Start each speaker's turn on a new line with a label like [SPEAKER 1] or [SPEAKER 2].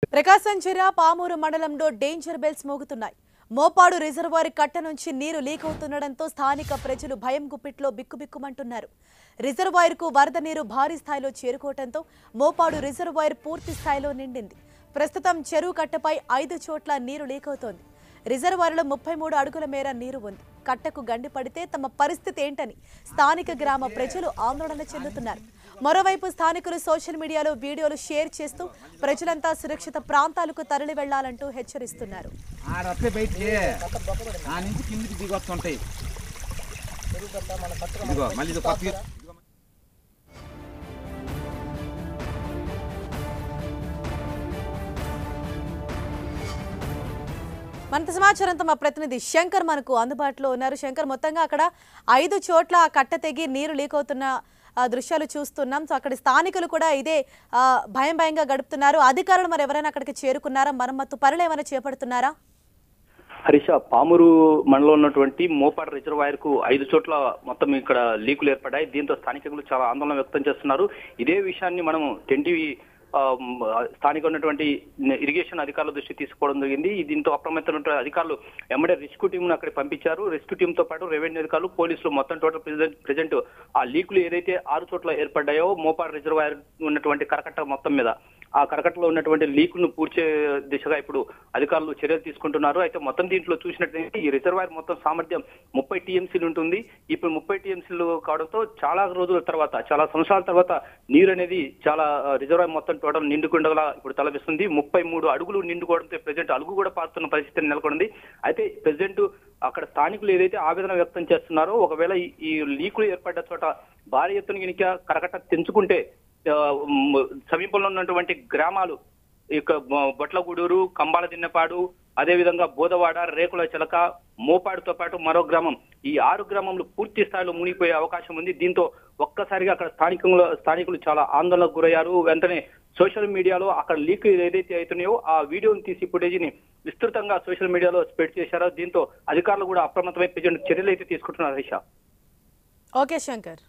[SPEAKER 1] ప్రకాశం జిల్లా పామూరు మండలంలో danger bells మోగుతున్నాయి. Mopadu reservoir కట్ట నుంచి నీరు లీక్ అవుతుండడంతో స్థానిక ప్రజలు భయం గుప్పిట్లో బిక్కుబిక్కుమంటున్నారు. రిజర్వాయర్కు వరద నీరు భారీ స్థాయిలో చేరుకోవడంతో మోపాడు రిజర్వాయర్ పూర్తి స్థాయిలో నిండింది. ప్రస్తుతం చెరువు కట్టపై 5 చోట్ల నీరు లీక్ అవుతోంది. రిజర్వాయర్లో 33 అడుగుల మేర నీరు ఉంది. కట్టకు గండి పడితే తమ పరిస్థితి ఏంటని స్థానిక గ్రామ ప్రజలు ఆందోళన చెందుతున్నారు. మరోవైపు స్థానికులు సోషల్ మీడియాలో వీడియోలు షేర్ చేస్తూ ప్రజలంతా సురక్షిత ప్రాంతాలకు తరలి వెళ్లాలంటూ హెచ్చరిస్తున్నారు. మరింత సమాచారంతో మా ప్రతినిధి శంకర్ మనకు అందుబాటులో ఉన్నారు. శంకర్, మొత్తంగా అక్కడ 5 చోట్ల కట్ట తెగి నీరు లీక్ అవుతున్న దృశ్యాలు చూస్తున్నాం. సో అక్కడి స్థానికులు కూడా ఇదే భయంగా గడుపుతున్నారు. అధికారులు మరి ఎవరైనా అక్కడికి చేరుకున్నారా? మరమ్మత్తు పనులు ఏమైనా చేపడుతున్నారా?
[SPEAKER 2] హరీష, పామూరు మండలంలో ఉన్నటువంటి మోపాడు రిజర్వాయర్ కు 5 చోట్ల మొత్తం ఇక్కడ లీకులు ఏర్పడ్డాయి. దీంతో స్థానికులు చాలా ఆందోళన వ్యక్తం చేస్తున్నారు. ఇదే విషయాన్ని మనం టెన్టీవీ స్థానిక ఉన్నటువంటి ఇరిగేషన్ అధికారుల దృష్టి తీసుకోవడం జరిగింది. దీంతో అప్రమత్తమైన అధికారులు ఎమ్మడే రెస్క్యూ టీంను అక్కడ పంపించారు. రెస్క్యూ టీంతో పాటు రెవెన్యూ అధికారులు, పోలీసులు మొత్తం టోటల్ ప్రెజెంట్ ఆ లీకులు ఏదైతే 6 చోట్ల ఏర్పడ్డాయో మోపాడు రిజర్వాయర్ ఉన్నటువంటి కరకట్ట మొత్తం మీద ఆ కరకట్టలో ఉన్నటువంటి లీకులను పూడ్చే దిశగా ఇప్పుడు అధికారులు చర్యలు తీసుకుంటున్నారు. అయితే మొత్తం దీంట్లో చూసినట్లయితే ఈ రిజర్వాయర్ మొత్తం సామర్థ్యం 30 టీఎంసీలు ఉంటుంది. ఇప్పుడు 30 టీఎంసీలు కావడంతో చాలా రోజుల తర్వాత, చాలా సంవత్సరాల తర్వాత నీరు అనేది చాలా రిజర్వాయర్ మొత్తం టోటల్ నిండుకుండగా ఇప్పుడు తలపిస్తుంది. 33 అడుగులు నిండుకోవడంతో ప్రెజెంట్ అలుగు కూడా పారుతున్న పరిస్థితి నెలకొంది. అయితే ప్రెజెంట్ అక్కడ స్థానికులు ఏదైతే ఆవేదన వ్యక్తం చేస్తున్నారో, ఒకవేళ ఈ లీకులు ఏర్పడ్డ చోట భారీ ఎత్తున గినిక కరకట్ట తెంచుకుంటే సమీపంలో ఉన్నటువంటి గ్రామాలు ఇక బొట్లగూడూరు, కంబాల దిన్నపాడు, అదేవిధంగా బోదవాడ, రేకుల చిలక, మోపాడుతో పాటు మరో గ్రామం, ఈ 6 గ్రామంలో పూర్తి స్థాయిలో మునిగిపోయే అవకాశం ఉంది. దీంతో ఒక్కసారిగా అక్కడ స్థానికులు చాలా ఆందోళనకు గురయ్యారు. వెంటనే సోషల్ మీడియాలో అక్కడ లీక్ ఏదైతే అవుతున్నాయో ఆ వీడియోని తీసి ఫుటేజీని విస్తృతంగా సోషల్ మీడియాలో స్ప్రెడ్ చేశారో. దీంతో అధికారులు కూడా అప్రమత్తమై చర్యలు అయితే తీసుకుంటున్నారు. హరీష.
[SPEAKER 1] ఓకే శంకర్.